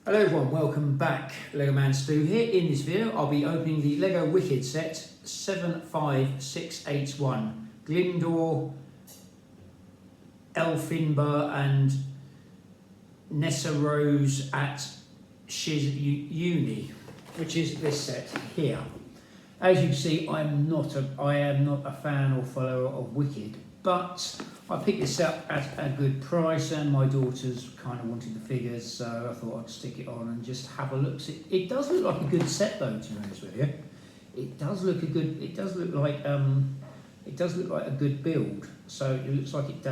Hello everyone, welcome back. Lego Man Stu here. In this video I'll be opening the Lego Wicked set 75681. Glinda, Elphaba and Nessarose at Shiz Uni, which is this set here. As you can see, I am not a fan or follower of Wicked, but I picked this up at a good price and my daughters kind of wanted the figures, so I thought I'd stick it on and just have a look. It does look like a good set though, to be honest with you. It does look like a good build. So it looks like it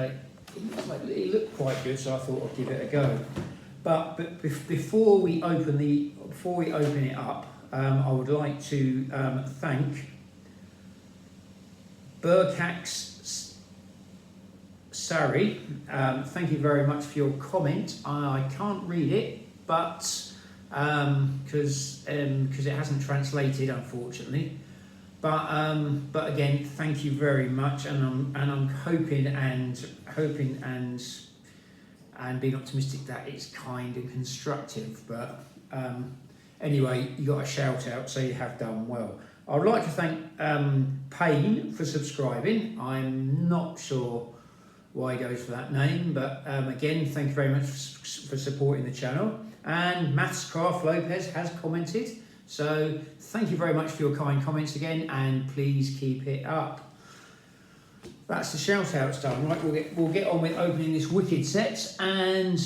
looked quite good, so I thought I'd give it a go. But before we open it up, I would like to thank Burkax Sari, thank you very much for your comment. I can't read it, but because it hasn't translated, unfortunately. But again, thank you very much, and I'm hoping and being optimistic that it's kind and constructive. But anyway, you got a shout out, so you have done well. I would like to thank Payne for subscribing. I'm not sure why he goes for that name, but again, thank you very much for supporting the channel. And Mathscraft Lopez has commented, so thank you very much for your kind comments again, and please keep it up. That's the shout outs done. Right, we'll get on with opening this Wicked set, and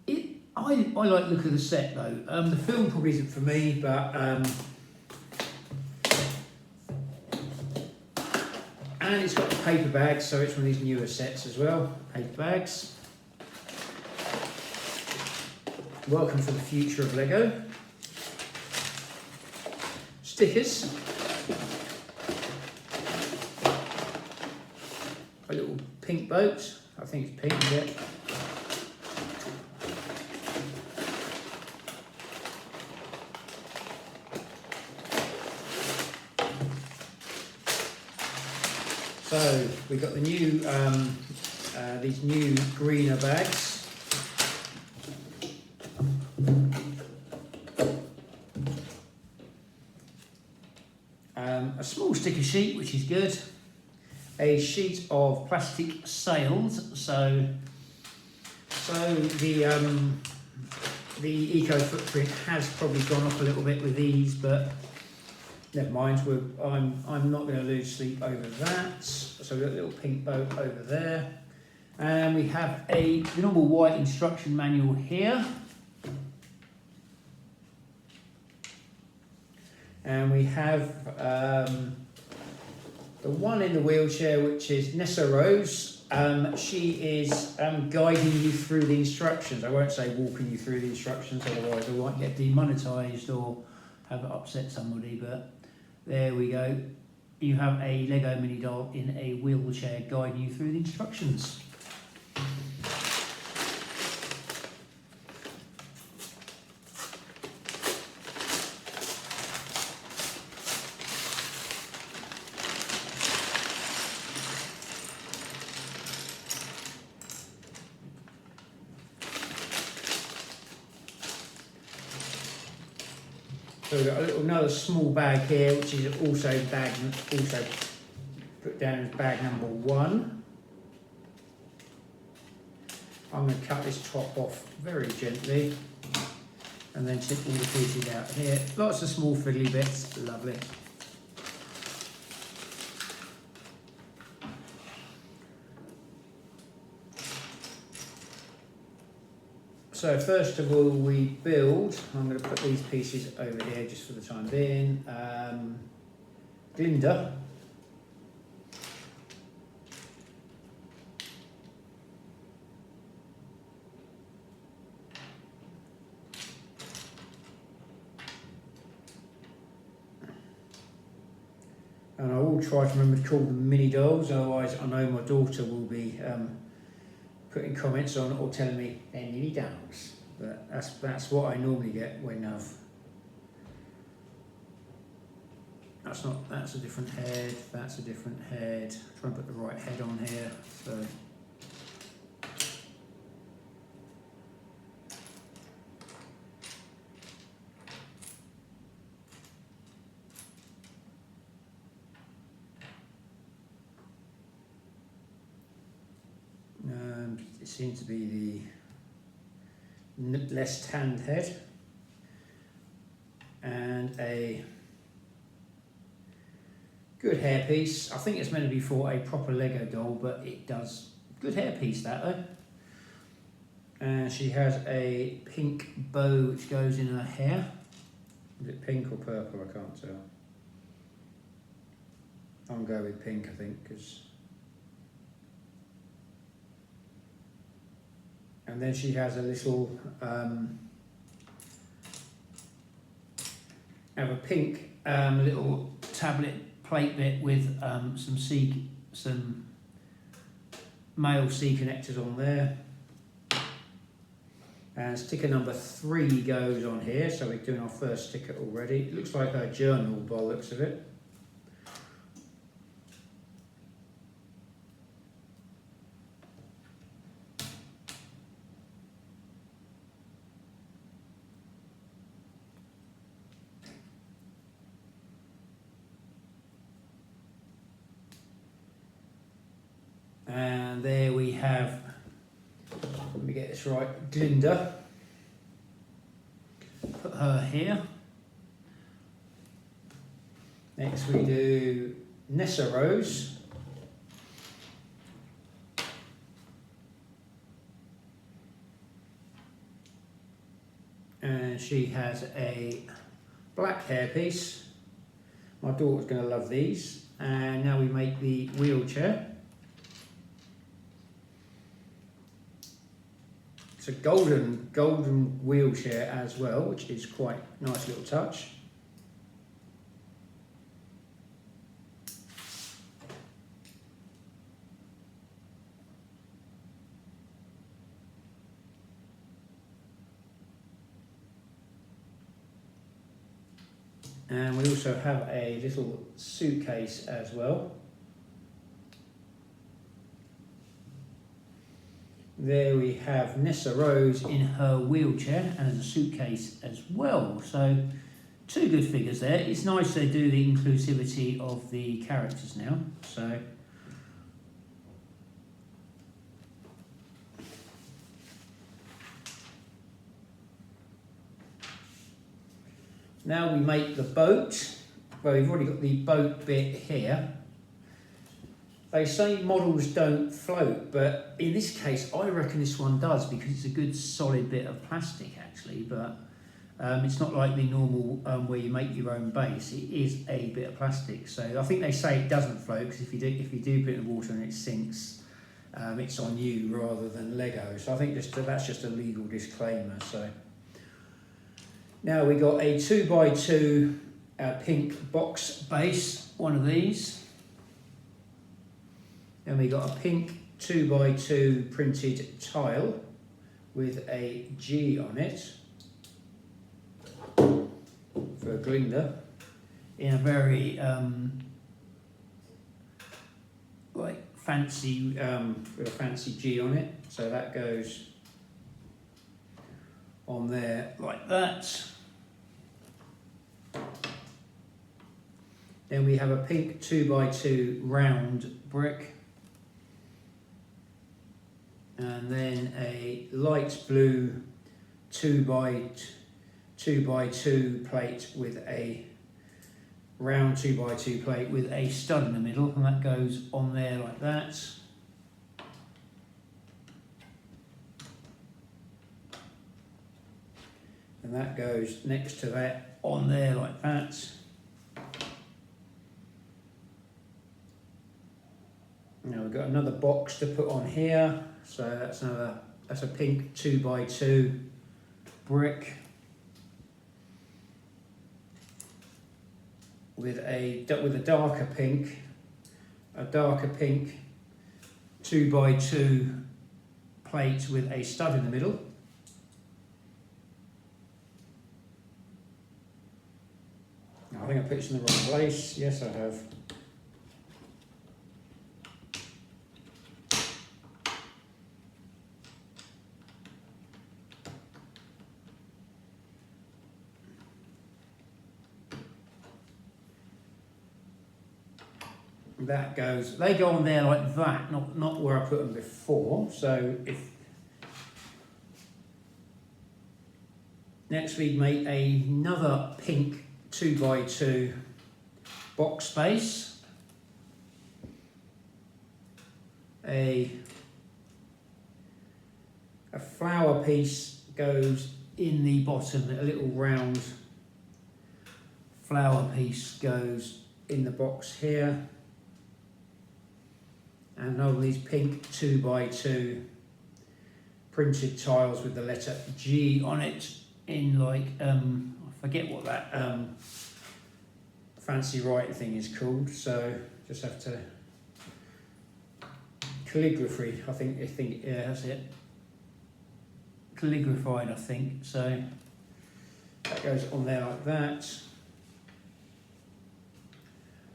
I like the look of the set though. The film probably isn't for me, but and it's got a paper bag, so it's one of these newer sets as well. Paper bags. Welcome to the future of Lego. Stickers. A little pink boat. I think it's pink, yeah. So we've got the new, these new greener bags. A small sticker sheet, which is good. A sheet of plastic sails. So the eco footprint has probably gone up a little bit with these, but never mind, I'm not going to lose sleep over that. So we've got a little pink boat over there. And we have the normal white instruction manual here. And we have the one in the wheelchair, which is Nessarose. She is guiding you through the instructions. I won't say walking you through the instructions, otherwise I might get demonetised or have it upset somebody, but there we go. You have a Lego mini doll in a wheelchair guiding you through the instructions. So we've got another small bag here, which is also put down as bag number 1. I'm going to cut this top off very gently and then tip all the pieces out here. Lots of small fiddly bits, lovely. So first of all, we build. I'm going to put these pieces over here just for the time being. Glinda. And I will try to remember to call them mini dolls, otherwise I know my daughter will be putting comments on or telling me they're mini dolls. But that's what I normally get when that's a different head, that's a different head. Try and put the right head on here. So seems to be the less tanned head, and a good hairpiece. I think it's meant to be for a proper Lego doll, but it does good hairpiece that though. And she has a pink bow which goes in her hair. Is it pink or purple? I can't tell. I'm going with pink, I think, because. And then she has a little, have a pink little tablet plate bit with some male C connectors on there. And sticker number 3 goes on here, so we're doing our first sticker already. It looks like a journal by the looks of it. And there we have, let me get this right, Glinda. Put her here. Next we do Nessarose. And she has a black hairpiece. My daughter's going to love these. And now we make the wheelchair. It's a golden wheelchair as well, which is quite a nice little touch. And we also have a little suitcase as well. There we have Nessarose in her wheelchair and as a suitcase as well. So 2 good figures there. It's nice they do the inclusivity of the characters now. So now we make the boat. Well, we've already got the boat bit here. They say models don't float, but in this case, I reckon this one does because it's a good solid bit of plastic actually, but it's not like the normal where you make your own base. It is a bit of plastic. So I think they say it doesn't float because if you do put it in the water and it sinks, it's on you rather than Lego. So I think that's just a legal disclaimer. So now we got a 2x2 pink box base, one of these. Then we got a pink 2x2 printed tile with a G on it for Glinda in a very like fancy with a fancy G on it. So that goes on there like that. Then we have a pink 2x2 round brick. And then a light blue 2x2 plate with a round 2x2 plate with a stud in the middle, and that goes on there like that. And that goes next to that on there like that. Now we've got another box to put on here. So that's a pink 2x2 brick with a darker pink 2x2 plate with a stud in the middle. I think I put this in the wrong place. Yes, I have. That goes, they go on there like that, not where I put them before. So if Next we make another pink 2x2 box space. A flower piece goes in the bottom, a little round flower piece goes in the box here, and all these pink 2x2 printed tiles with the letter G on it in like, I forget what that fancy writing thing is called, so just have to, calligraphy, I think, yeah, that's it. Calligraphied, I think, so that goes on there like that.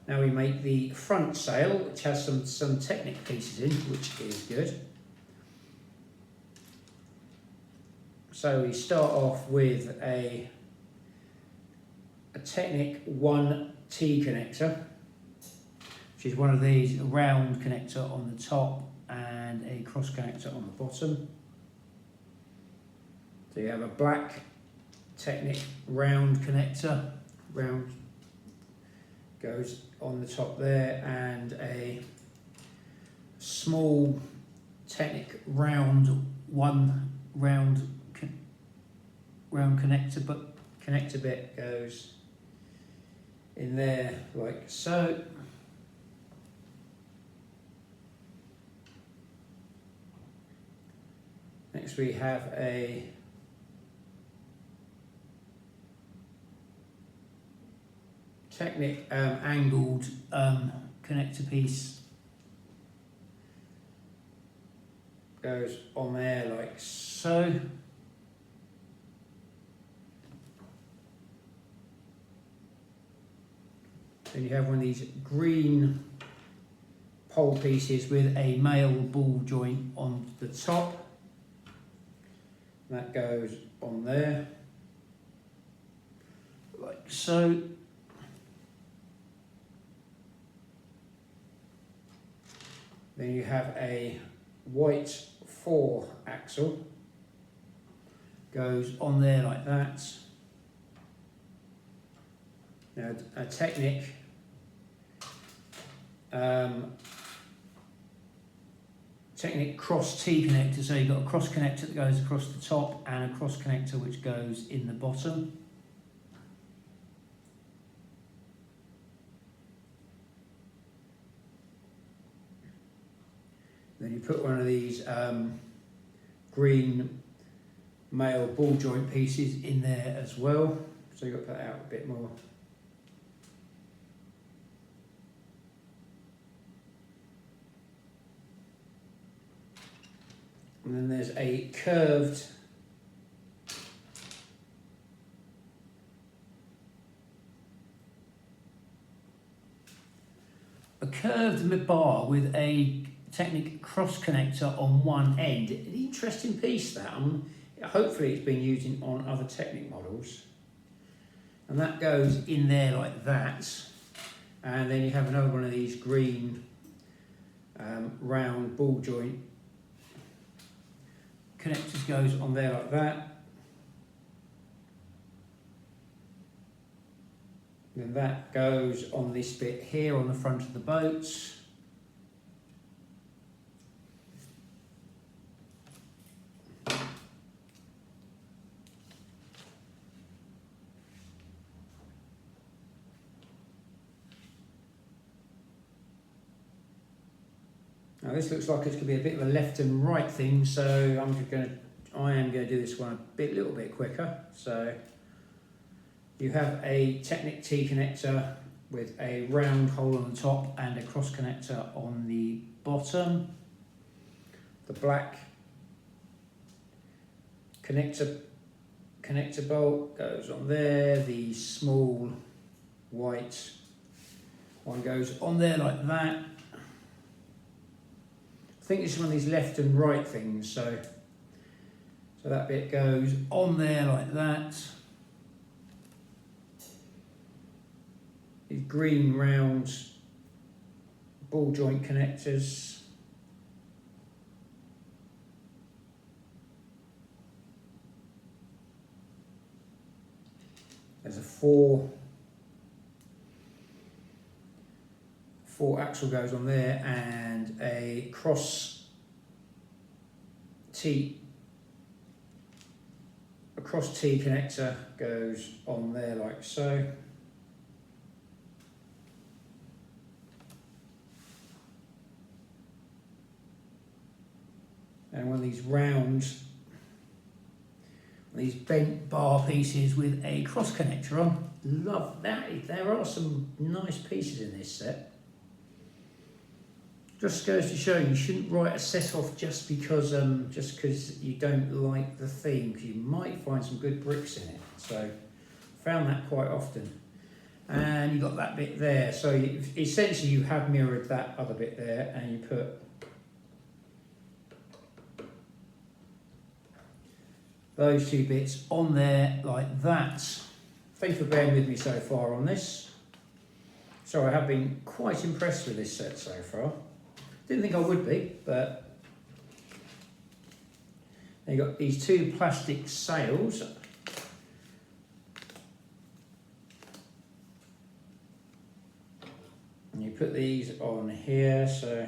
Now we make the front sail, which has some Technic pieces in, which is good. So we start off with a Technic 1T connector, which is one of these, a round connector on the top and a cross connector on the bottom. So you have a black Technic round connector, round goes on the top there, and a small Technic round connector, but connector bit goes in there like so. Next we have a Technic angled connector piece goes on there like so. Then you have one of these green pole pieces with a male ball joint on the top. That goes on there like so. Then you have a white 4 axle, goes on there like that. Now a Technic Technic cross T connector, so you've got a cross connector that goes across the top and a cross connector which goes in the bottom. Then you put one of these green male ball joint pieces in there as well, so you've got to put that out a bit more. And then there's a curved bar with a Technic cross connector on one end. An interesting piece that. Hopefully it's been used on other Technic models. And that goes in there like that. And then you have another one of these green round ball joint connectors goes on there like that. Then that goes on this bit here on the front of the boat. Now this looks like it's going to be a bit of a left and right thing, so I am going to do this one a little bit quicker. So you have a Technic T connector with a round hole on the top and a cross connector on the bottom. The black connector bolt goes on there. The small white one goes on there like that. I think it's one of these left and right things, so that bit goes on there like that. These green round ball joint connectors. There's a four axle goes on there, and a cross T connector goes on there like so. And one of these round, these bent bar pieces with a cross connector on. Love that. There are some nice pieces in this set. Just goes to show you shouldn't write a set off just because you don't like the theme, because you might find some good bricks in it. So found that quite often. And you got that bit there. So essentially you have mirrored that other bit there, and you put those two bits on there like that. Thanks for bearing with me so far on this. So I have been quite impressed with this set so far. Didn't think I would be, but you got these two plastic sails. And you put these on here, so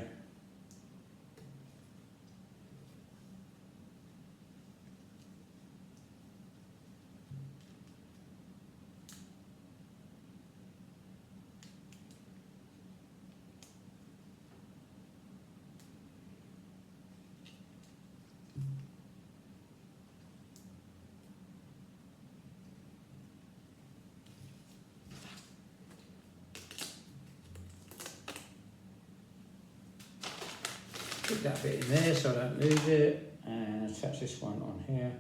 put that bit in there so I don't lose it, and attach this one on here.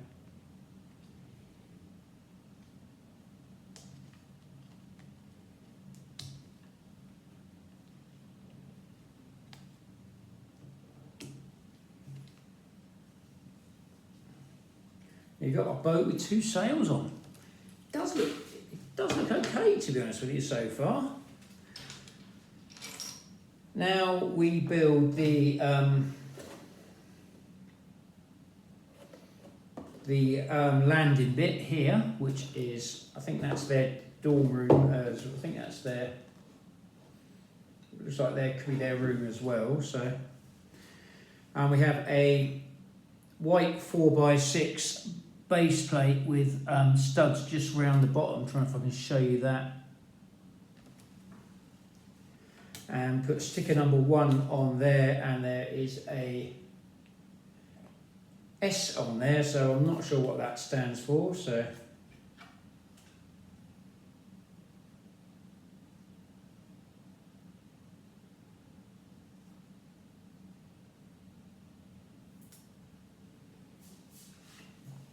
You've got a boat with two sails on. It does look okay, to be honest with you, so far. Now we build the landing bit here, which is, I think that's their dorm room. I think that's their, looks like there could be their room as well. So, and we have a white 4x6 base plate with studs just round the bottom. I'm trying if I can show you that. And put sticker number 1 on there, and there is a S on there, so I'm not sure what that stands for. So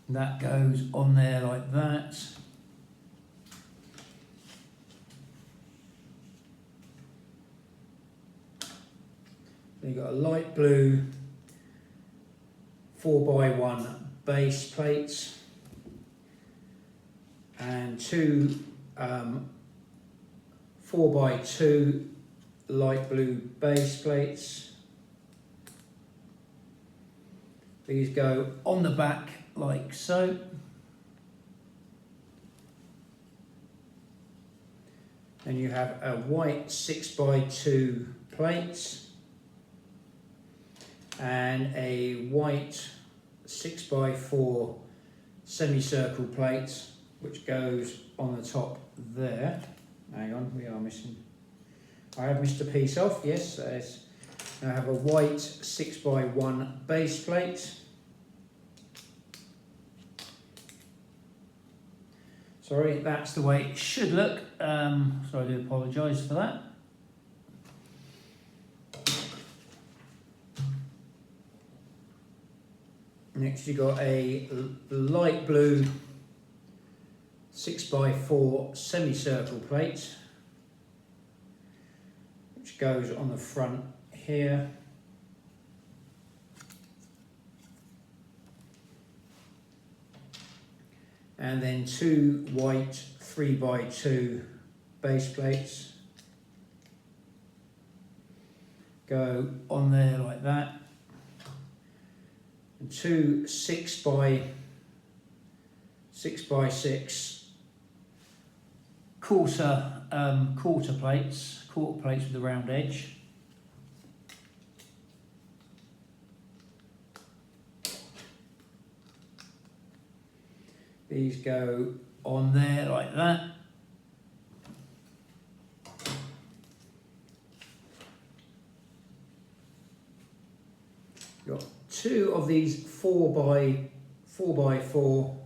that goes on there like that. You've got a light blue 4x1 base plates and two 4x2 light blue base plates. These go on the back like so. And you have a white 6x2 plate and a white 6x4 semicircle plate, which goes on the top there. Hang on, we are missing. I have missed a piece off, yes. I have a white 6x1 base plate. Sorry, that's the way it should look. So I do apologise for that. Next you've got a light blue 6x4 semicircle plate, which goes on the front here. And then two white 3x2 base plates go on there like that. And two 6x6 quarter plates with the round edge. These go on there like that. Got two of these 4x4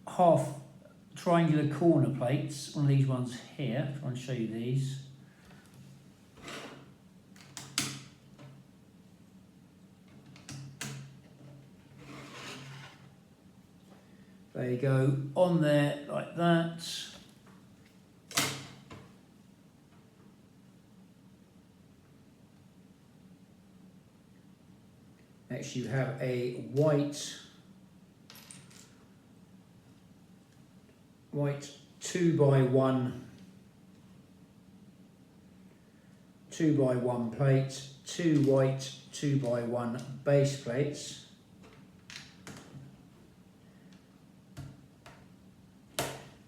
half triangular corner plates. One of these ones here. I'll try and show you these. They go on there like that. Next you have a white 2x1 plate, two white 2x1 base plates.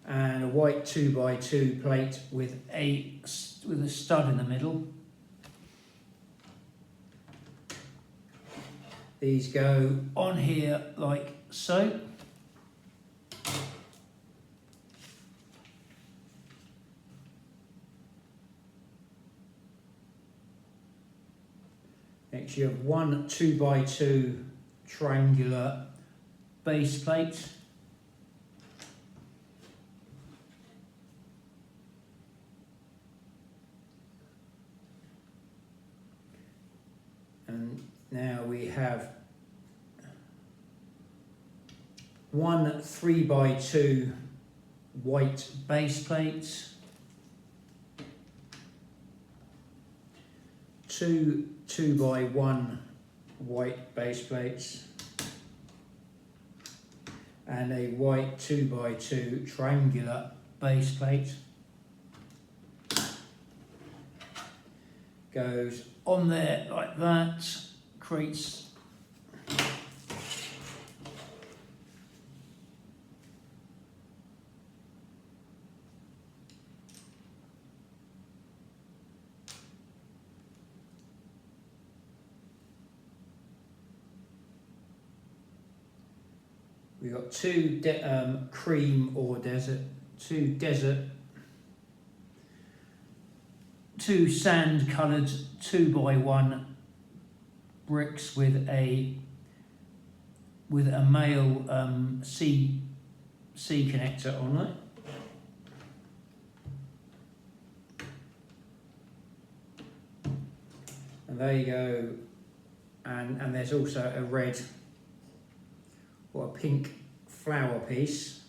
And a white 2x2 plate with a stud in the middle. These go on here like so. Next you have one 2x2 triangular base plate. And now we have one 3x2 white base plate, two 2x1 white base plates, and a white 2x2 triangular base plate. Goes on there like that, creates we've got two cream or desert, two sand coloured 2x1 bricks with a male C connector on it. And there you go. And there's also a red or a pink flower piece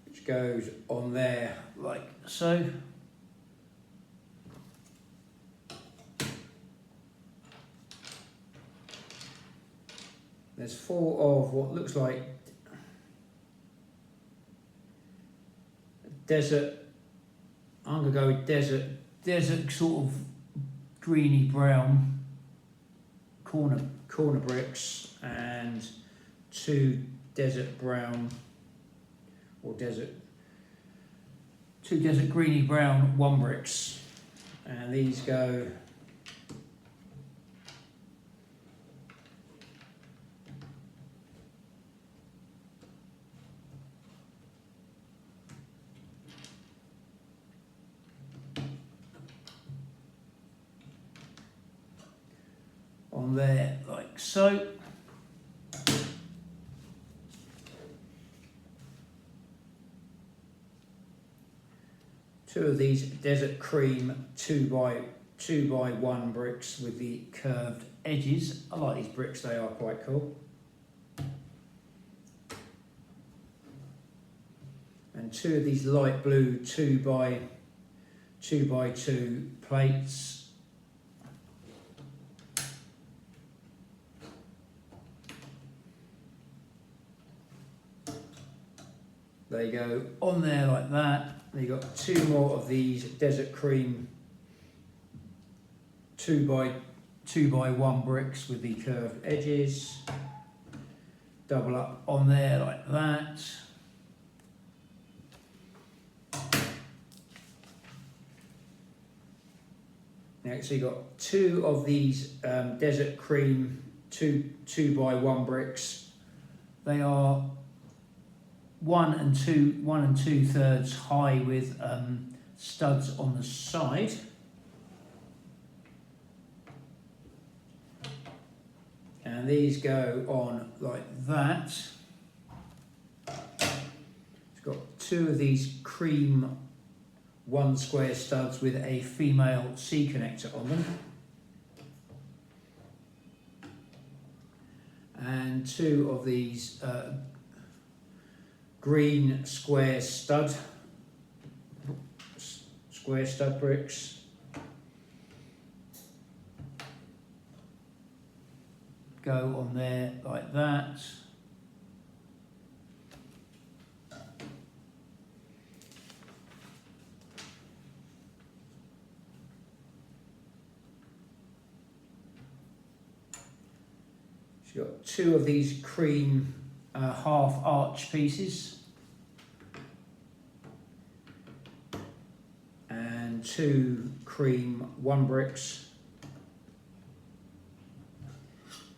which goes on there like so. There's four of what looks like desert, I'm going to go with desert sort of greeny brown corner bricks, and two desert brown or two desert greeny brown one bricks, and these go on there like so. Two of these desert cream 2x1 bricks with the curved edges. I like these bricks, they are quite cool. And two of these light blue 2x2 plates. They go on there like that. Then you've got two more of these desert cream 2x1 bricks with the curved edges. double up on there like that. Next, you've got 2 of these desert cream 2x1 bricks. They are 1 and 2/3 high with studs on the side. And these go on like that. It's got 2 of these cream 1 square studs with a female C connector on them. And 2 of these green square stud bricks. Go on there like that. She's got 2 of these cream half arch pieces and 2 cream 1 bricks.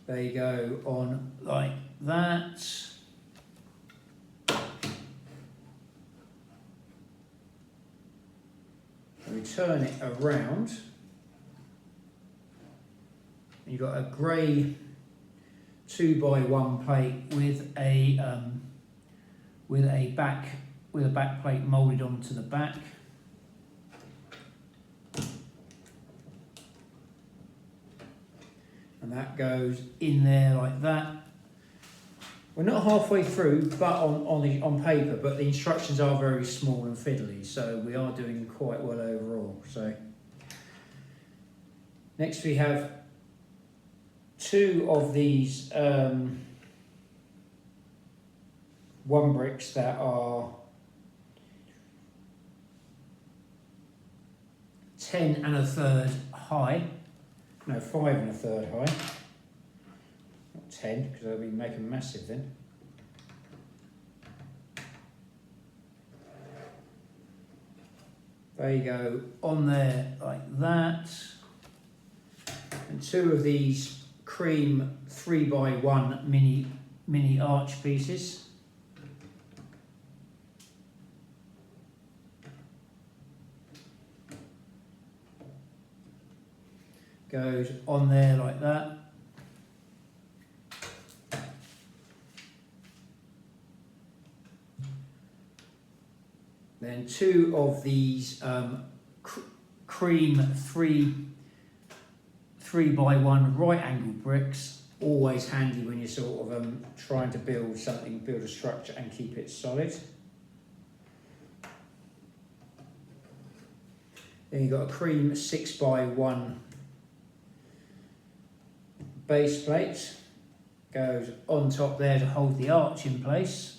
They go on like that. And we turn it around. You've got a grey 2x1 plate with a back plate moulded onto the back. And that goes in there like that. We're not halfway through, but on paper, but the instructions are very small and fiddly, so we are doing quite well overall. So next we have 2 of these 1 bricks that are 10 1/3 high. No, 5 1/3 high. Not 10, because I'll be making massive then. There you go, on there like that. And 2 of these cream 3x1 mini arch pieces. Goes on there like that. Then 2 of these cream 3x1 right angle bricks, always handy when you're sort of trying to build a structure and keep it solid. Then you've got a cream 6x1 base plate, goes on top there to hold the arch in place.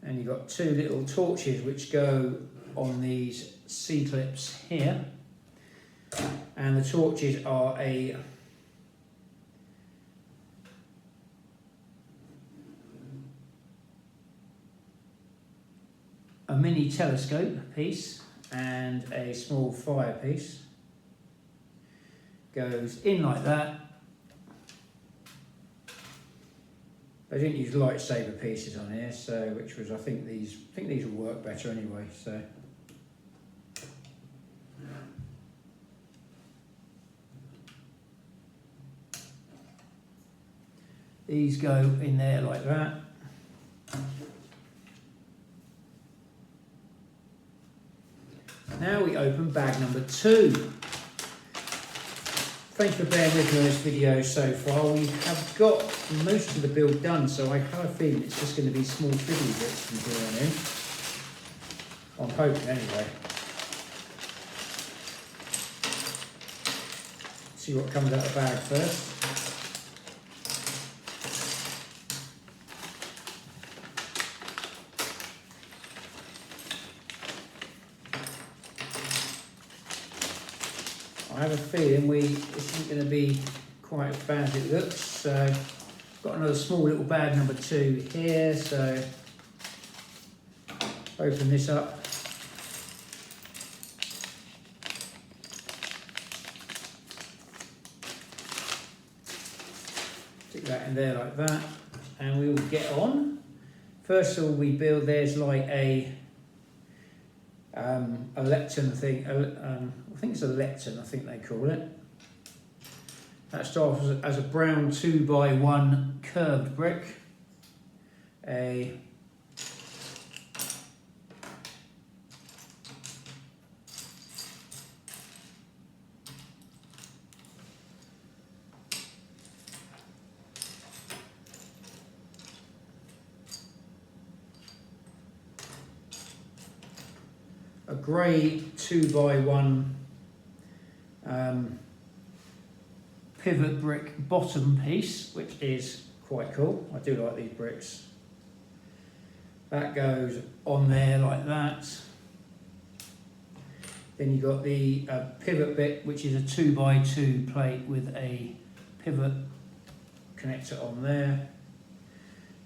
And you've got 2 little torches which go on these C-clips here. And the torches are a mini telescope piece and a small fire piece. Goes in like that. I didn't use lightsaber pieces on here, so I think these will work better anyway. So these go in there like that. Now we open bag number 2. Thanks for bearing with me on this video so far. We have got most of the build done, so I have a feeling it's just going to be small fiddly bits from here on in. I'm hoping anyway. See what comes out of the bag first. I have a feeling this isn't going to be quite as bad as it looks. So got another small little bag number 2 here. So open this up. Stick that in there like that, and we will get on. First of all, we build. There's like a lectern thing. I think it's a lectern. I think they call it. That starts as a brown 2x1 curved brick. A grey 2x1 pivot brick bottom piece, which is quite cool. I do like these bricks. That goes on there like that. Then you've got the pivot bit, which is a 2x2 plate with a pivot connector on there.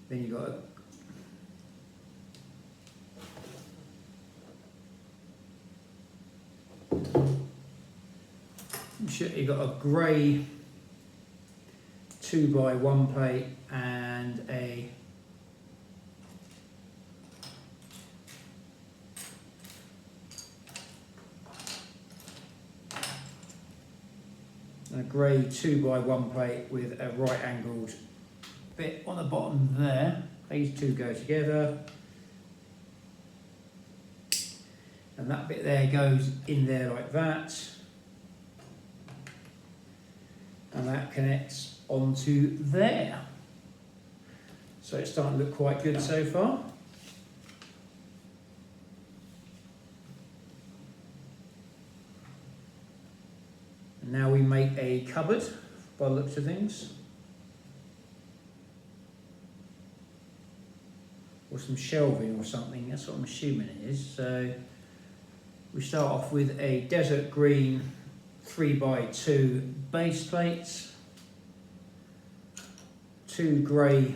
Then you've got you've got a grey 2x1 plate and a grey 2x1 plate with a right angled bit on the bottom there. These two go together, and that bit there goes in there like that, and that connects onto there. So it's starting to look quite good so far. And now we make a cupboard by the looks of things, or some shelving or something. That's what I'm assuming it is. So we start off with a desert green 3x2 base plates, 2 grey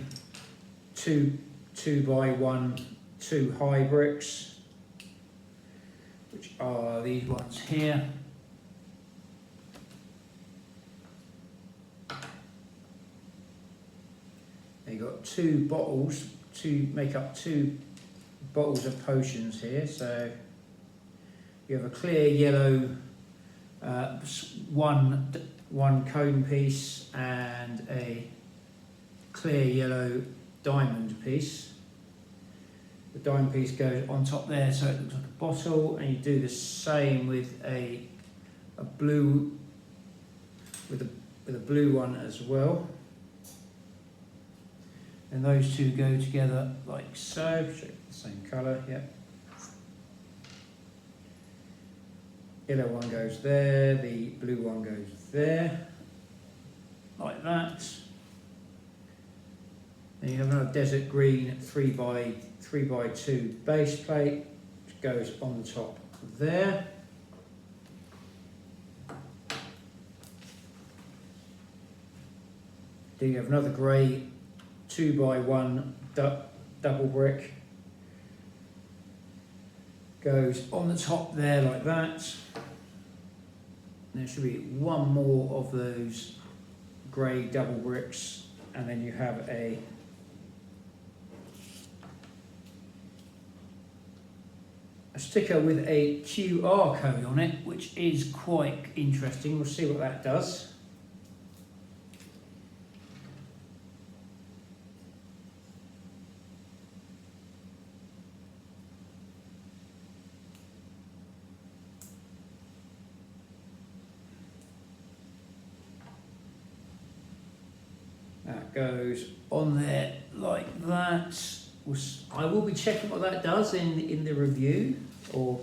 2x1 2 high bricks, which are these ones here. You've got 2 bottles to make up 2 bottles of potions here. So you have a clear yellow one cone piece and a clear yellow diamond piece. The diamond piece goes on top there, so it looks like a bottle, and you do the same with a blue with a blue one as well. And those two go together like so. Show the same colour, yeah. Yellow one goes there, the blue one goes there, like that. Then you have another desert green 3x2 base plate, which goes on the top there. Then you have another grey 2x1 double brick, goes on the top there like that. There should be one more of those grey double bricks, and then you have a sticker with a QR code on it, which is quite interesting. We'll see what that does. That goes on there like that. I will be checking what that does in the review, or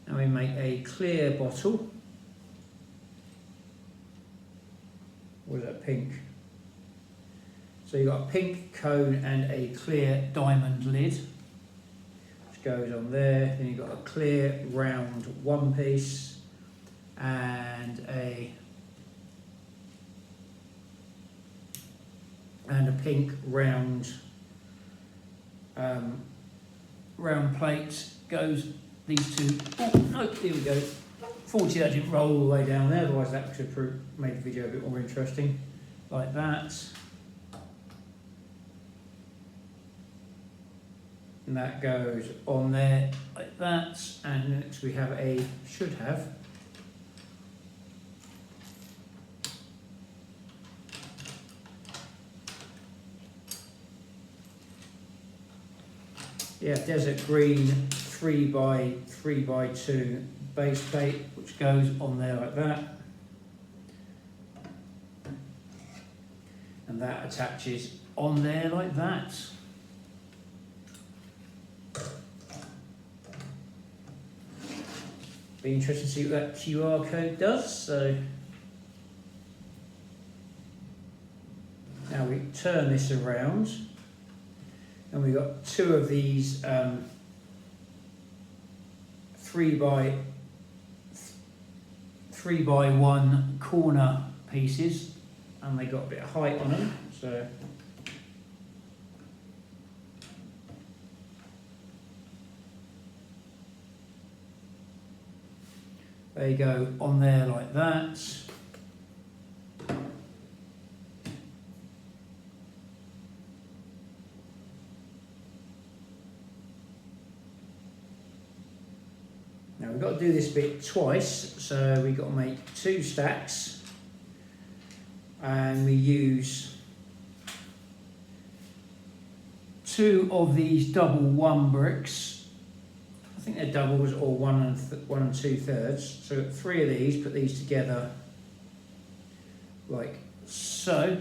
now we make a clear bottle. What is that, pink? So you've got a pink cone and a clear diamond lid, which goes on there. Then you've got a clear round one piece and a pink round round plate goes these two. Oh no, here we go. Fortunately that didn't roll all the way down there, otherwise that could have made the video a bit more interesting. Like that. And that goes on there like that. And next we have should have desert green 3x3x2 base plate, which goes on there like that, and that attaches on there like that. Be interesting to see what that QR code does. So now we turn this around. And we've got two of these 3x1 corner pieces, and they got a bit of height on them. So they go on there like that. Now we've got to do this bit twice, so we've got to make two stacks, and we use two of these double 1 bricks. I think they're doubles or 1 and 2/3. So we've got 3 of these, put these together like so.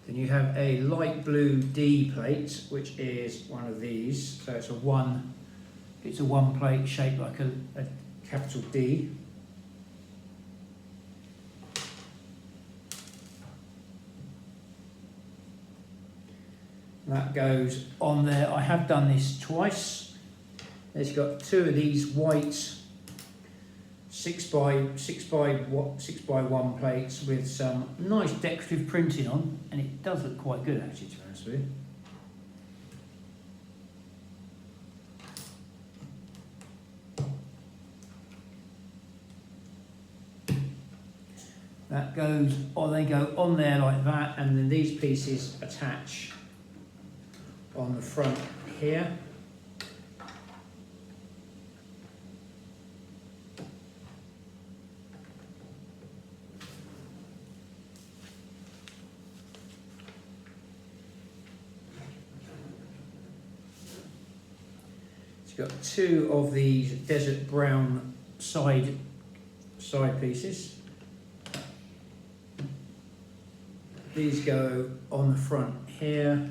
Then you have a light blue D plate, which is one of these. So it's a one plate shaped like a capital D. That goes on there. I have done this twice. It's got 2 of these white 6x1 plates with some nice decorative printing on, and it does look quite good actually, to be honest with you. That goes, or they go on there like that, and then these pieces attach on the front here. Got 2 of these desert brown side pieces. These go on the front here.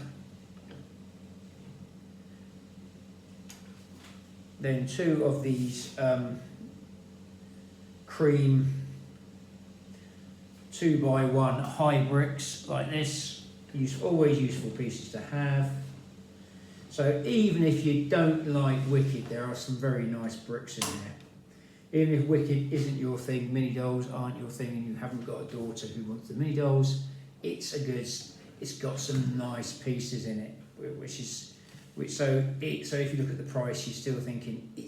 Then 2 of these cream 2x1 high bricks like this. Always useful pieces to have. So even if you don't like Wicked, there are some very nice bricks in there. Even if Wicked isn't your thing, mini dolls aren't your thing, and you haven't got a daughter who wants the mini dolls, it's got some nice pieces in it, so if you look at the price, you're still thinking I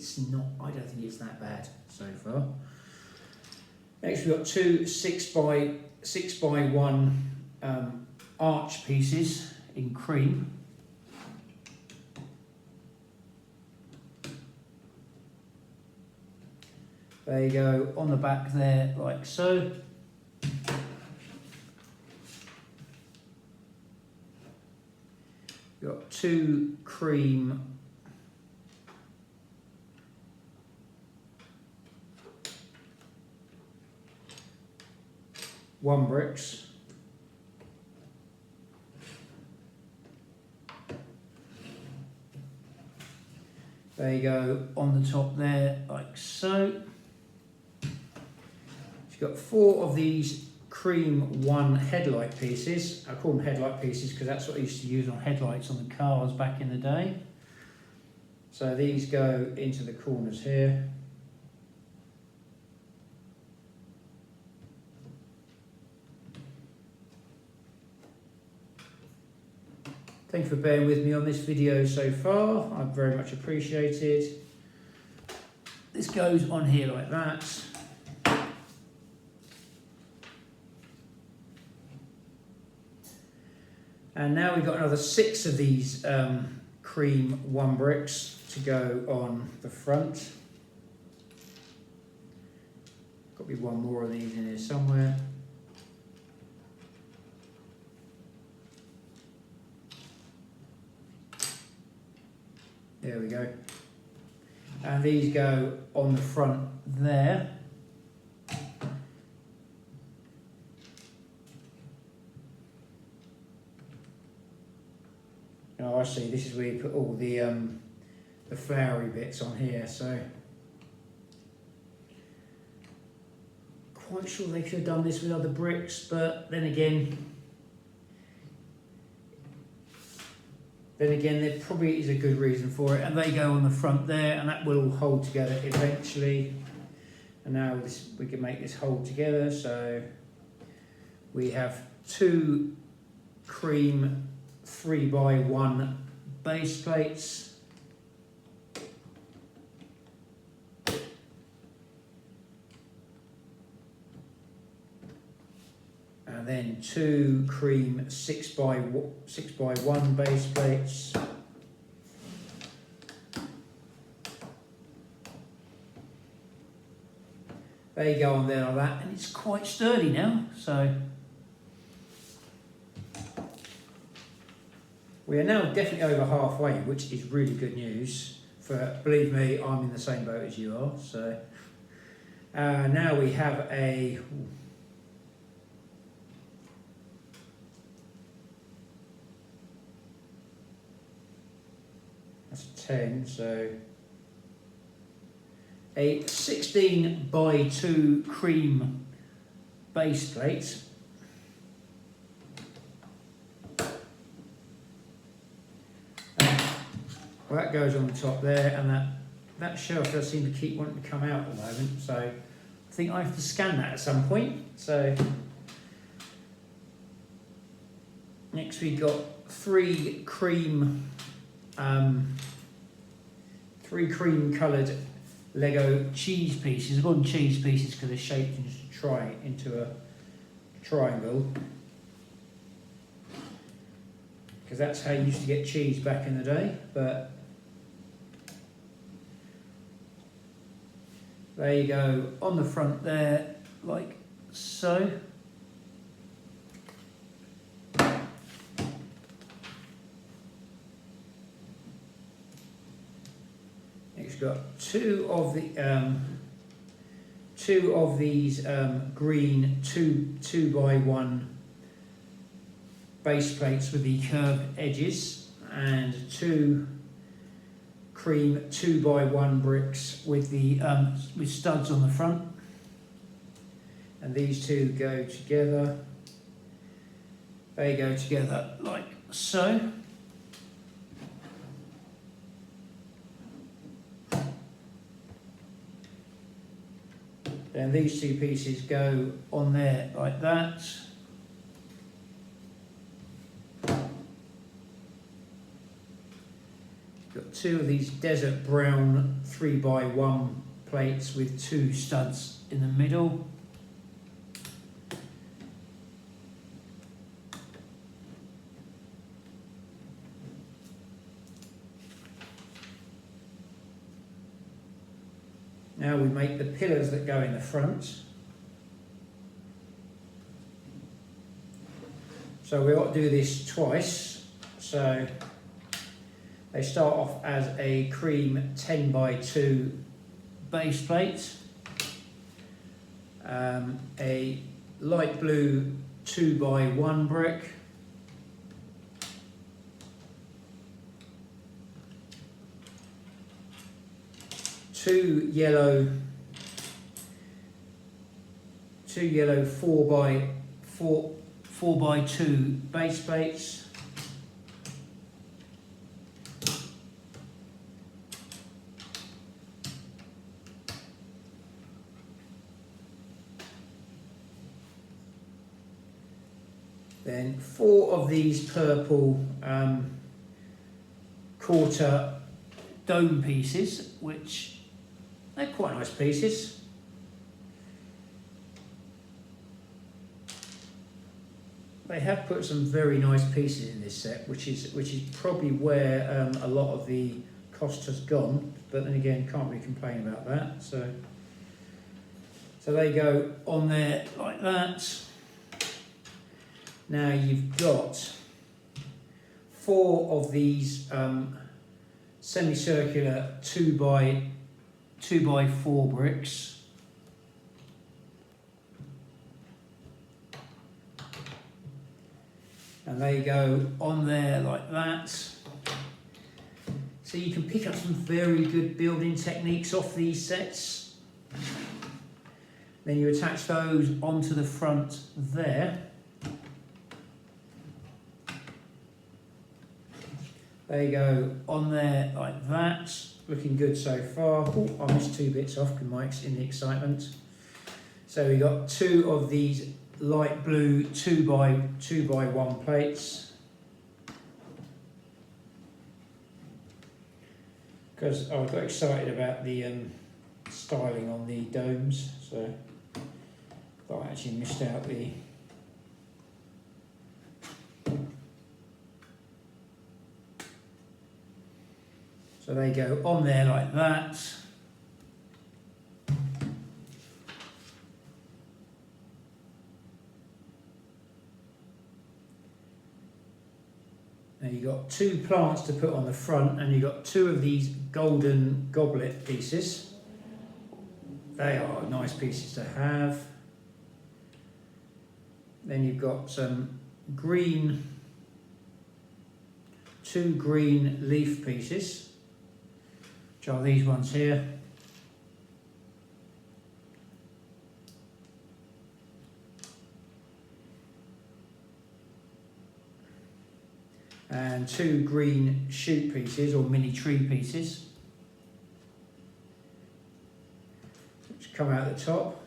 don't think it's that bad so far. Next we've got 2 6x1 arch pieces in cream. There you go, on the back there, like so. You've got 2 cream one bricks. They go on the top there, like so. You've got 4 of these cream 1 headlight pieces. I call them headlight pieces because that's what I used to use on headlights on the cars back in the day. So these go into the corners here. Thank you for bearing with me on this video so far. I very much appreciate it. This goes on here like that. And now we've got another 6 of these cream 1 bricks to go on the front. Got to be one more of these in here somewhere. There we go. And these go on the front there. Oh, I see. This is where you put all the flowery bits on here. So, quite sure they could have done this with other bricks, but then again, there probably is a good reason for it. And they go on the front there, and that will all hold together eventually. And now we can make this hold together. So we have 2 cream 3x1 base plates. And then 2 cream 6x1 base plates. They go on there like that, and it's quite sturdy now. So we are now definitely over halfway, which is really good news. For believe me, I'm in the same boat as you are. So now we have a. That's 10, so a 16x2 cream base plate. Well, that goes on the top there, and that shelf does seem to keep wanting to come out at the moment, so I think I have to scan that at some point. So next we've got 3 cream coloured Lego cheese pieces. I've gone cheese pieces because they're shaped into a triangle, because that's how you used to get cheese back in the day. But there you go on the front there, like so. It's got 2 of these green 2x1 base plates with the curved edges, and 2 cream 2x1 bricks with the with studs on the front, and these 2 go together. They go together like so. Then these 2 pieces go on there like that. Got 2 of these desert brown 3x1 plates with 2 studs in the middle. Now we make the pillars that go in the front. So we ought to do this twice. So they start off as a cream 10x2 base plate, a light blue 2x1 brick, two yellow 4x2 base baits. Then 4 of these purple quarter dome pieces, which they're quite nice pieces. They have put some very nice pieces in this set, which is probably where a lot of the cost has gone. But then again, can't really complain about that. So they go on there like that. Now you've got 4 of these semicircular 2x4 bricks. And they go on there like that. So you can pick up some very good building techniques off these sets. Then you attach those onto the front there. They go on there like that. Looking good so far. Oh, I missed 2 bits off in the excitement. So we got 2 of these light blue 2x1 plates. Because I got excited about the styling on the domes, so I actually missed out the. So they go on there like that. Now you've got 2 plants to put on the front, and you've got 2 of these golden goblet pieces. They are nice pieces to have. Then you've got some green, 2 green leaf pieces, which are these ones here. And 2 green shoot pieces or mini tree pieces, which come out the top.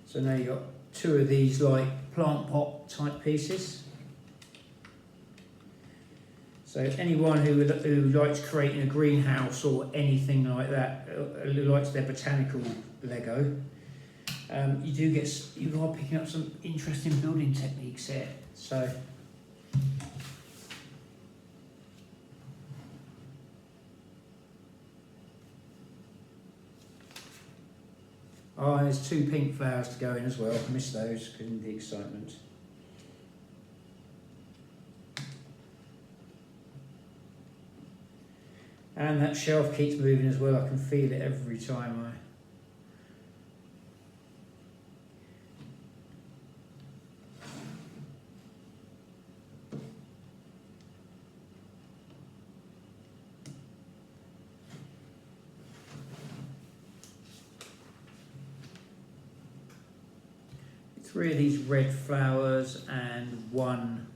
So now you've got 2 of these like plant pot type pieces. So anyone who likes creating a greenhouse or anything like that, who likes their botanical Lego, you are picking up some interesting building techniques here. So there's 2 pink flowers to go in as well. I missed those because of the excitement. And that shelf keeps moving as well. I can feel it every time I. Three of these red flowers and 1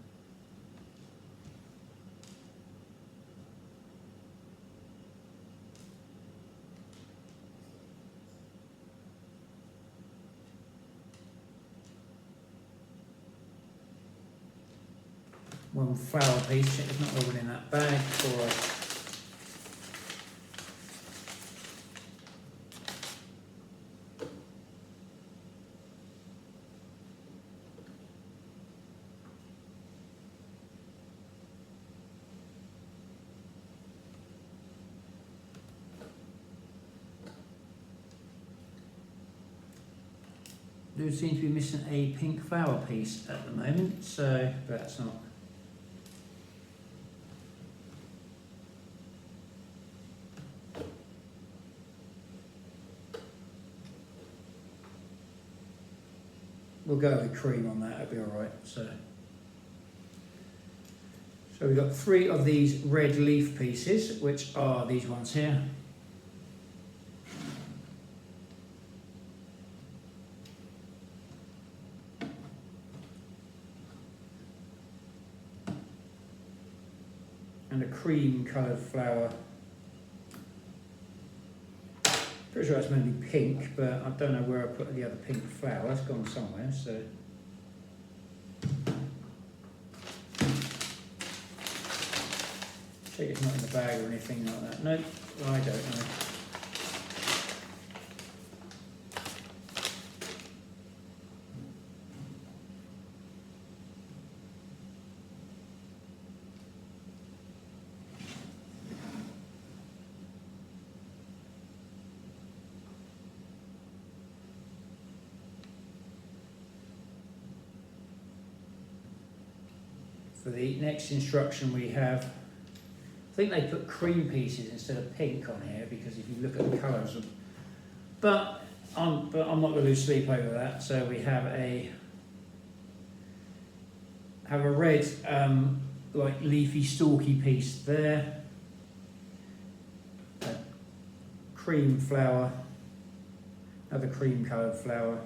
flower piece. Check there's not all in that bag before I. Do seem to be missing a pink flower piece at the moment, so but that's not. We'll go with cream on that, it'll be alright. So So we've got 3 of these red leaf pieces, which are these ones here. And a cream coloured flower. Pretty sure it's meant to be pink, but I don't know where I put the other pink flower. It's gone somewhere, so. Check it's not in the bag or anything like that. Nope, I don't know. For the next instruction we have, I think they put cream pieces instead of pink on here because if you look at the colours, but I'm not going to lose sleep over that. So we have a red like leafy stalky piece there, a cream flower, another cream coloured flower.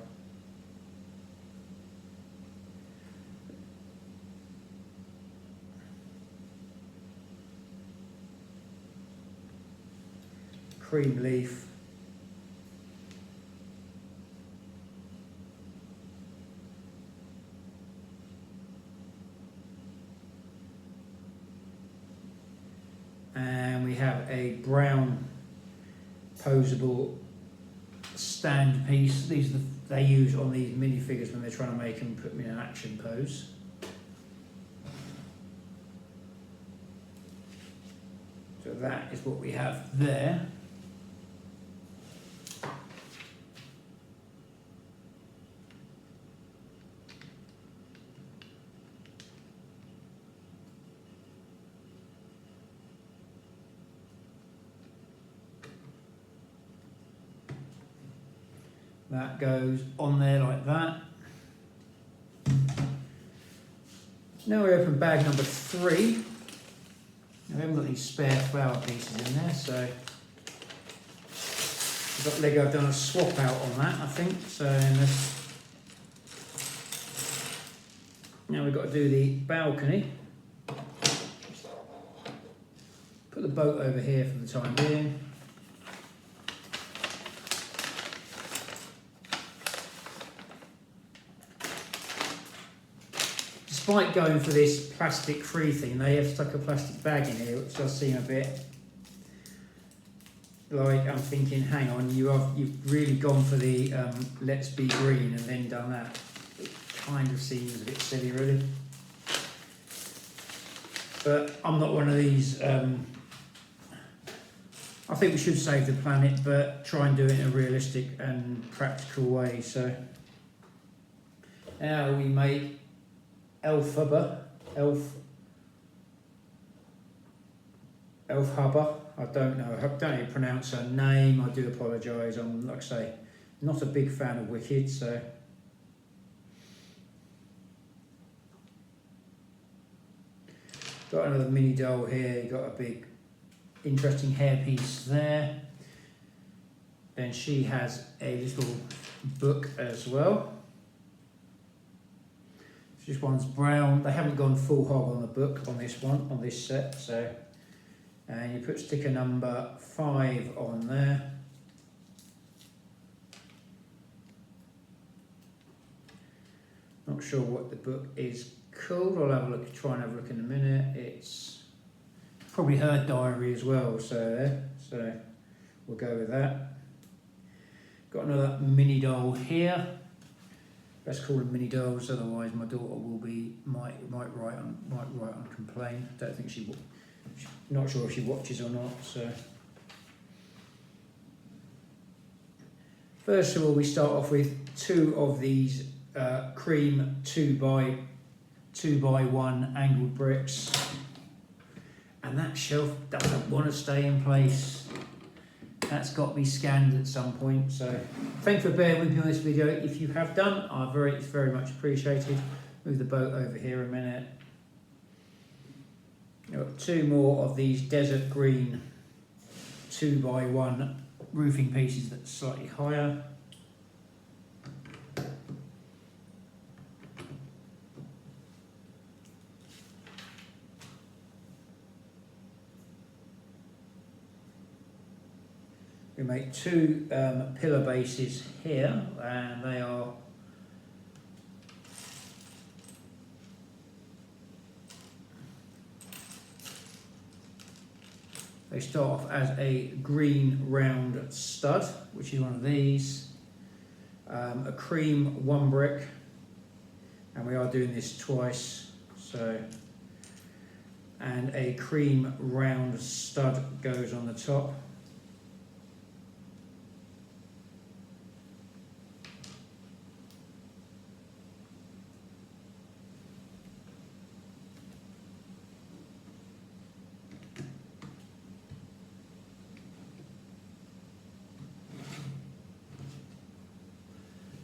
Cream leaf, and we have a brown posable stand piece. These are they use on these minifigures when they're trying to make them put them in an action pose. So that is what we have there. That goes on there like that. Now we open bag number 3. Now we haven't got any spare flower pieces in there, so we've got Lego. I've done a swap out on that, I think. So now we've got to do the balcony. Put the boat over here for the time being. Despite going for this plastic-free thing, they have stuck a plastic bag in here, which does seem a bit like I'm thinking, hang on, you've really gone for the let's be green and then done that. It kind of seems a bit silly, really. But I'm not one of these. I think we should save the planet, but try and do it in a realistic and practical way. So now we make Elphaba, I don't know. I don't even pronounce her name. I do apologise. I'm, like I say, not a big fan of Wicked, so. Got another mini doll here. You got a big, interesting hairpiece there. Then she has a little book as well. This one's brown. They haven't gone full hog on the book on this one, on this set. So, and you put sticker number 5 on there. Not sure what the book is called. I'll have a look. Try and have a look in a minute. It's probably her diary as well. So we'll go with that. Got another mini doll here. Let's call them mini dolls, otherwise my daughter might write on complain. Don't think she will. Not sure if she watches or not. So first of all, we start off with 2 of these cream 2x1 angled bricks, and that shelf doesn't want to stay in place. That's got to be scanned at some point. So thanks for bearing with me on this video. If you have done, it's very much appreciated. Move the boat over here a minute. I've got 2 more of these desert green 2x1 roofing pieces that's slightly higher. We make 2 pillar bases here, and they are they start off as a green round stud, which is one of these, a cream 1 brick, and we are doing this twice, so, and a cream round stud goes on the top.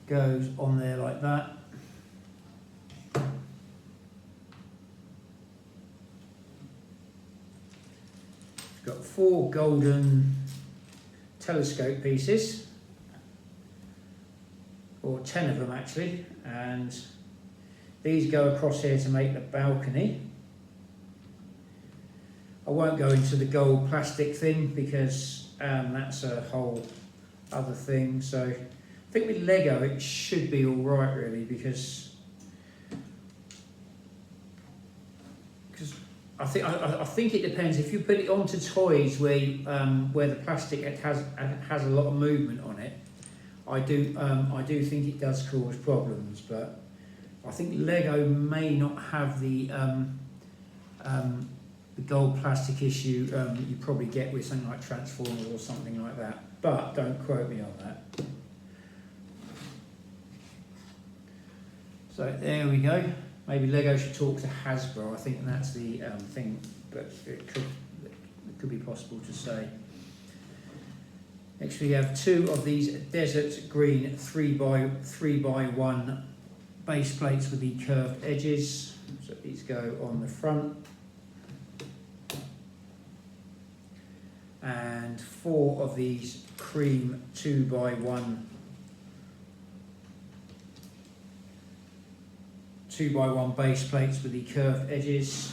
Goes on there like that. It's got 4 golden telescope pieces, or 10 of them actually, and these go across here to make the balcony. I won't go into the gold plastic thing because that's a whole other thing. So I think with Lego it should be all right really, because I think it depends. If you put it onto toys where the plastic has a lot of movement on it, I do think it does cause problems. But I think Lego may not have the gold plastic issue you probably get with something like Transformers or something like that. But don't quote me on that. So there we go. Maybe Lego should talk to Hasbro. I think that's the thing, but it could be possible to say. Next we have 2 of these desert green 3x1 base plates with the curved edges. So these go on the front. And 4 of these cream 2x1 base plates with the curved edges.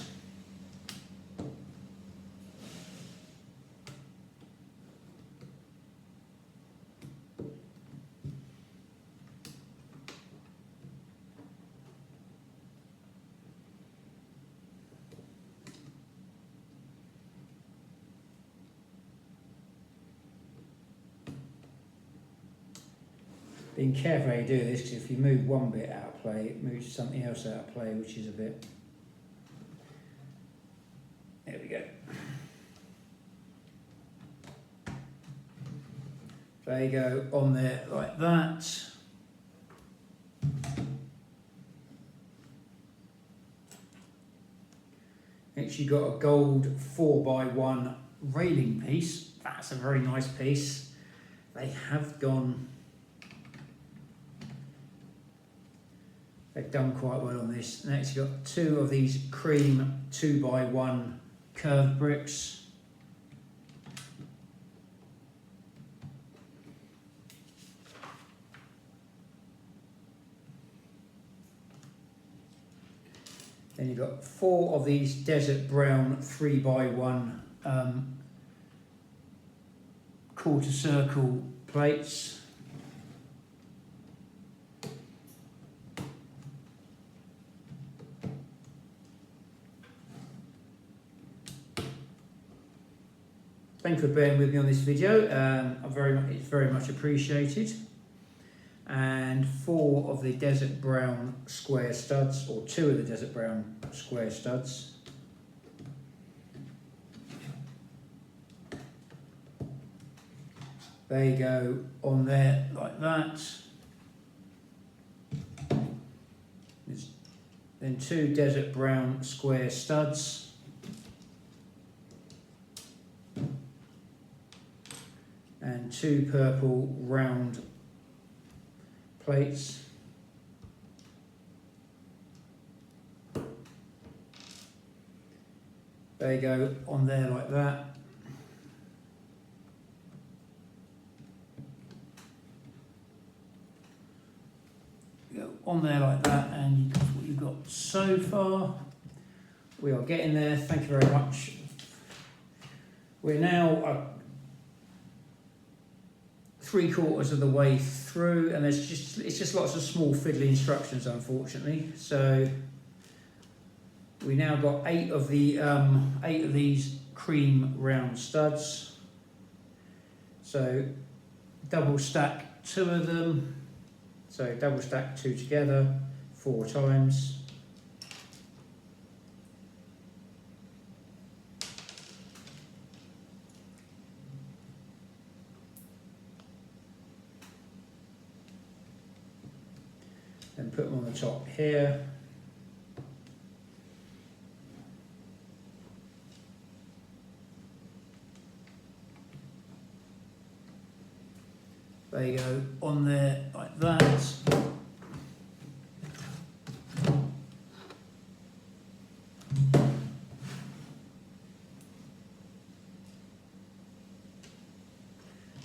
Being careful how you do this, because if you move one bit out of play, it moves something else out of play, which is a bit... There we go. There you go, on there like that. Next you've got a gold 4x1 railing piece. That's a very nice piece. They have gone... They've done quite well on this. Next you've got 2 of these cream 2x1 curved bricks. Then you've got 4 of these desert brown 3x1 quarter circle plates. Thank you for bearing with me on this video. It's very much appreciated. And 4 of the desert brown square studs, or 2 of the desert brown square studs. There you go, on there like that. Then 2 desert brown square studs. And 2 purple round plates. There you go, on there like that. Go on there like that, and that's what you've got so far. We are getting there, thank you very much. We're now 3/4 of the way through, and it's just lots of small fiddly instructions, unfortunately. So we now got 8 of these cream round studs. So double stack 2 of them. So double stack 2 together 4 times. Then put them on the top here. There you go, on there like that.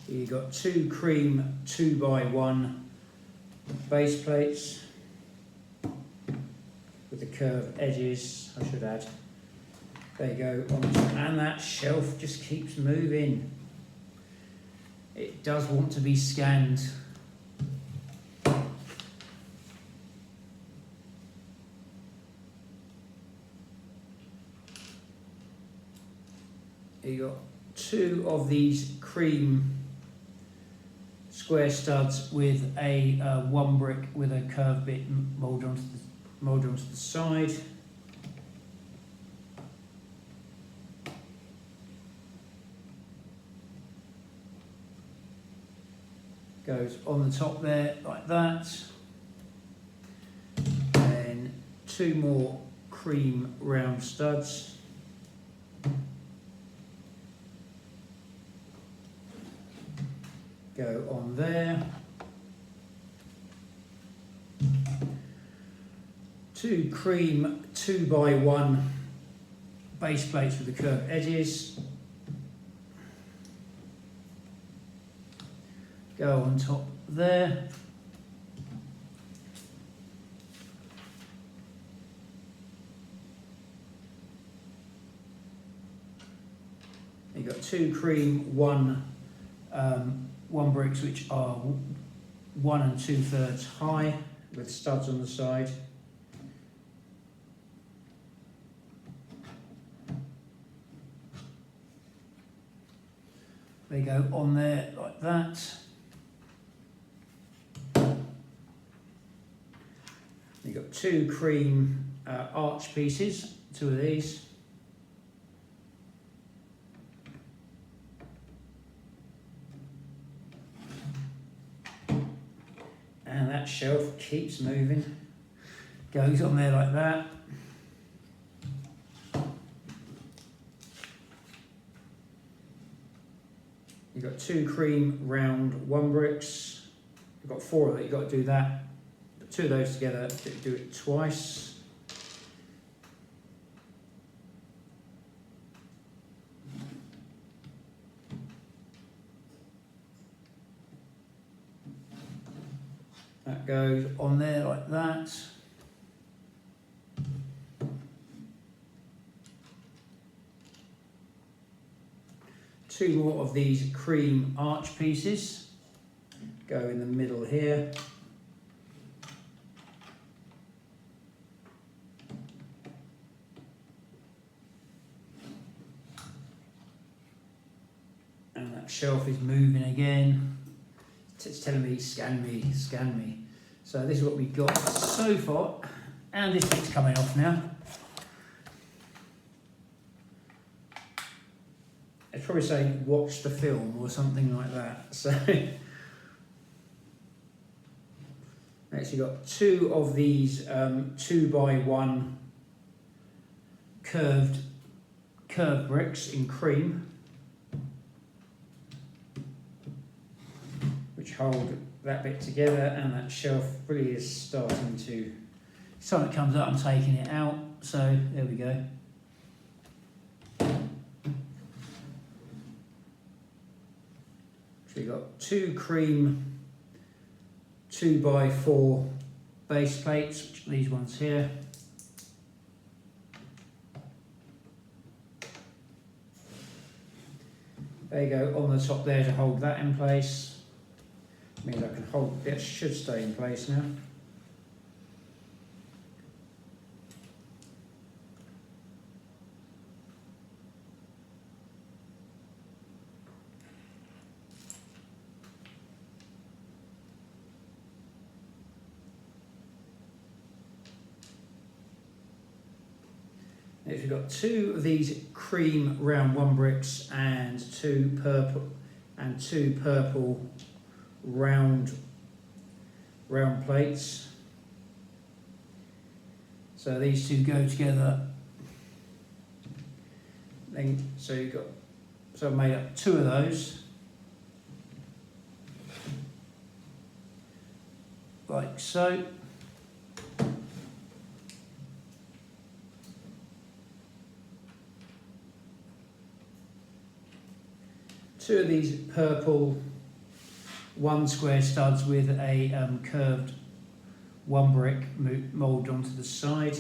You've got 2 cream 2x1 base plates with the curved edges, I should add. There you go, and that shelf just keeps moving. It does want to be scanned. You got 2 of these cream square studs with a 1 brick with a curved bit moulded onto the side. Goes on the top there like that. Then 2 more cream round studs. Go on there. 2 cream 2x1 base plates with the curved edges. Go on top there. You've got 2 cream 1 bricks which are 1 2/3 high with studs on the side. They go on there like that. You've got 2 cream arch pieces, 2 of these. And that shelf keeps moving. Goes on there like that. You've got 2 cream round 1 bricks. You've got 4 of it, you've got to do that. Put 2 of those together, do it twice. That goes on there like that. Two more of these cream arch pieces go in the middle here. And that shelf is moving again. It's telling me, scan me, scan me. So this is what we've got so far. And this bit's coming off now. It's probably saying watch the film or something like that. So next you've got 2 of these 2x1 curved bricks in cream, which hold that bit together, and that shelf really is starting to. Something comes up, I'm taking it out. So there we go. So you've got 2 cream 2x4 base plates, which are these ones here. There you go, on the top there to hold that in place. Means I can hold, it should stay in place now. If you've got 2 of these cream round 1 bricks and 2 purple round plates. So these 2 go together. Then so you've got, so I've made up 2 of those. Like so. Two of these purple 1 square studs with a curved 1 brick moulded onto the side.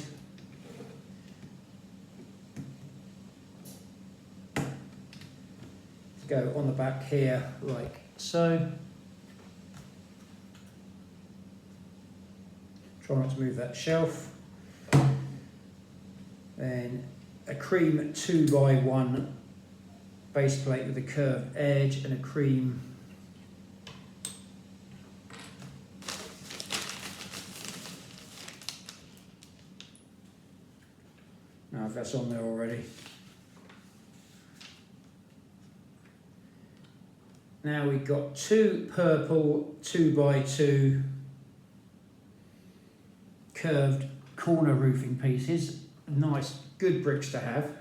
Go on the back here like so. Try not to move that shelf. Then a cream 2x1 base plate with a curved edge and a cream now if that's on there already. Now we've got 2 purple 2x2 curved corner roofing pieces, nice good bricks to have.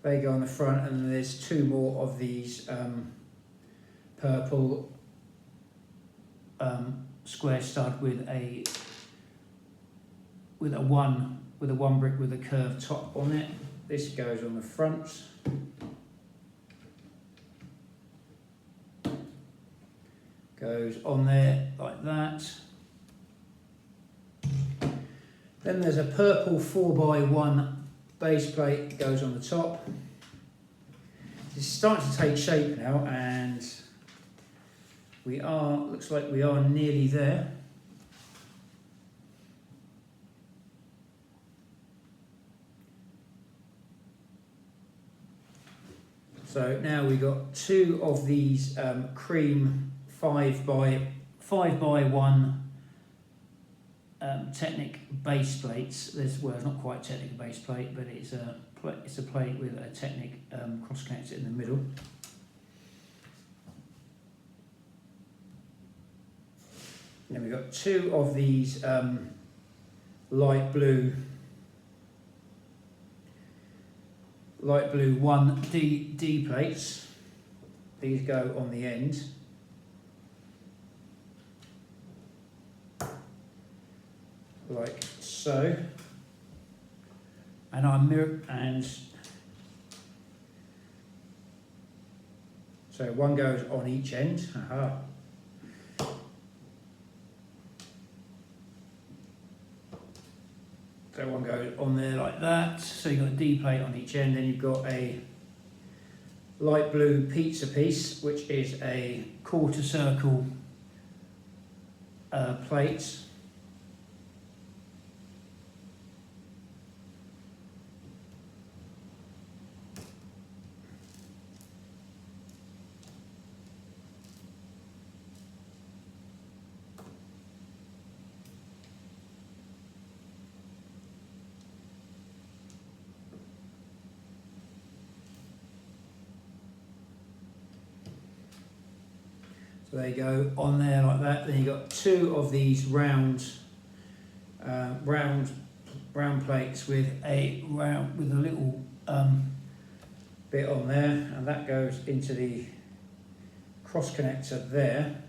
They go on the front, and then there's 2 more of these purple square stud with a 1 brick with a curved top on it. This goes on the front. Goes on there like that. Then there's a purple 4x1 base plate that goes on the top. It's starting to take shape now, and looks like we are nearly there. So now we've got 2 of these cream 5x1 Technic base plates. Well, it's not quite Technic base plate, but it's a plate with a Technic cross connector in the middle. And then we've got 2 of these light blue 1D plates. These go on the end. Like so, and so 1 goes on each end. Aha. So 1 goes on there like that. So you've got a D plate on each end. Then you've got a light blue pizza piece, which is a quarter circle plate. So there you go, on there like that. Then you've got 2 of these round plates with a little bit on there, and that goes into the cross connector there.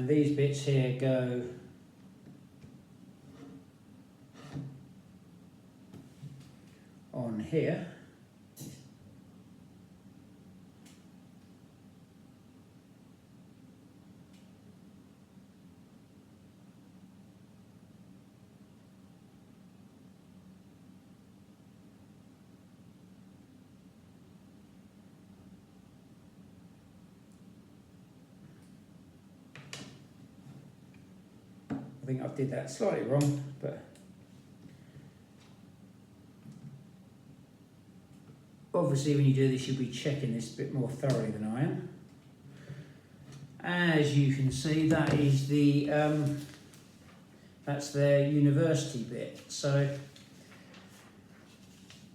and these bits here go on here. I think I did that slightly wrong, but obviously when you do this you'll be checking this a bit more thoroughly than I am. As you can see, that is the that's their university bit. So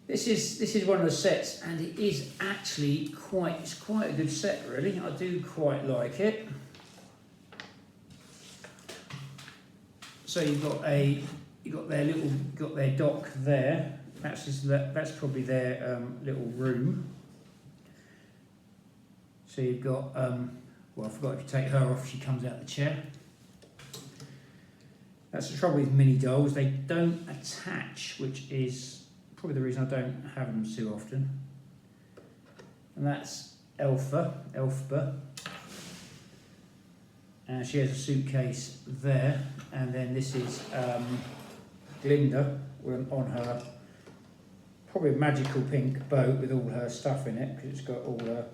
this is one of the sets, and it is actually it's quite a good set really. I do quite like it. So you've got their dock there. That's probably their little room. So you've got well, I forgot, if you take her off, she comes out the chair. That's the trouble with mini dolls; they don't attach, which is probably the reason I don't have them too often. And that's Elphaba. She has a suitcase there, and then this is Glinda on her probably a magical pink boat with all her stuff in it, because it's got all her.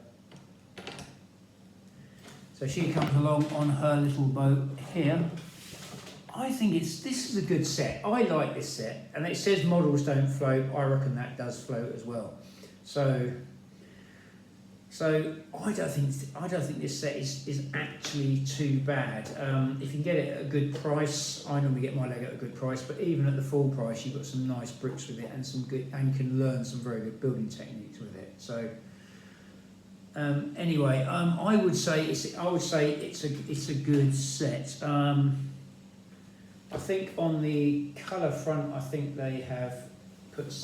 So she comes along on her little boat here. I think this is a good set. I like this set, and it says models don't float. I reckon that does float as well. So I don't think this set is actually too bad. If you can get it at a good price, I normally get my Lego at a good price, but even at the full price, you've got some nice bricks with it and you can learn some very good building techniques with it. So anyway, I would say it's a good set. I think on the colour front, I think they have put.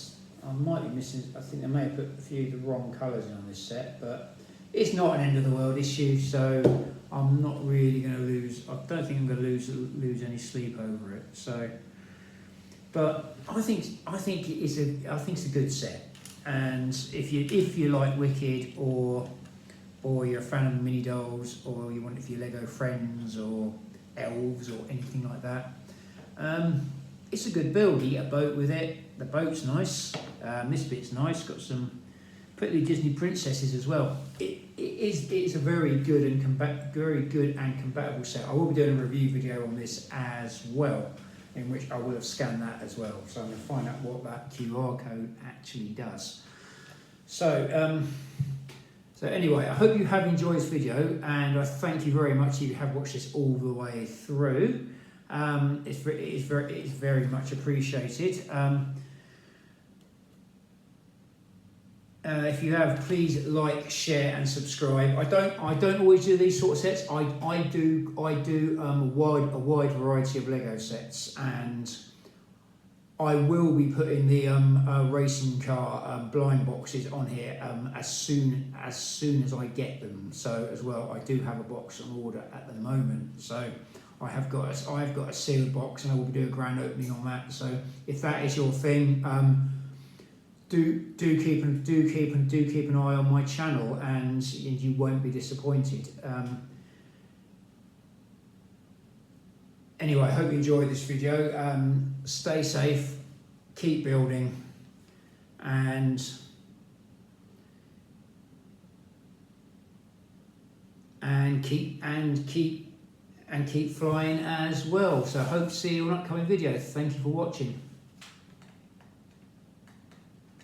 I might be missing. I think they may have put a few of the wrong colours in on this set, but it's not an end of the world issue. So I'm not really going to lose. I don't think I'm going to lose any sleep over it. So, but I think it's a good set. And if you like Wicked, or you're a fan of mini dolls, or you want it for your Lego friends or elves or anything like that, it's a good build. You get a boat with it. The boat's nice. This bit's nice. Got some pretty Disney princesses as well. It's a very good and compatible set. I will be doing a review video on this as well, in which I will have scanned that as well. So I'm going to find out what that QR code actually does. So anyway, I hope you have enjoyed this video, and I thank you very much if you have watched this all the way through. It's very much appreciated. If you have, please like, share, and subscribe. I don't always do these sort of sets. I do a wide variety of Lego sets, and I will be putting the racing car blind boxes on here as soon as I get them. So as well, I do have a box on order at the moment. So I have got a sealed box, and I will be doing a grand opening on that. So if that is your thing, do keep an eye on my channel, and you won't be disappointed. Anyway, I hope you enjoyed this video. Stay safe, keep building, and keep flying as well. So I hope to see you on an upcoming video. Thank you for watching.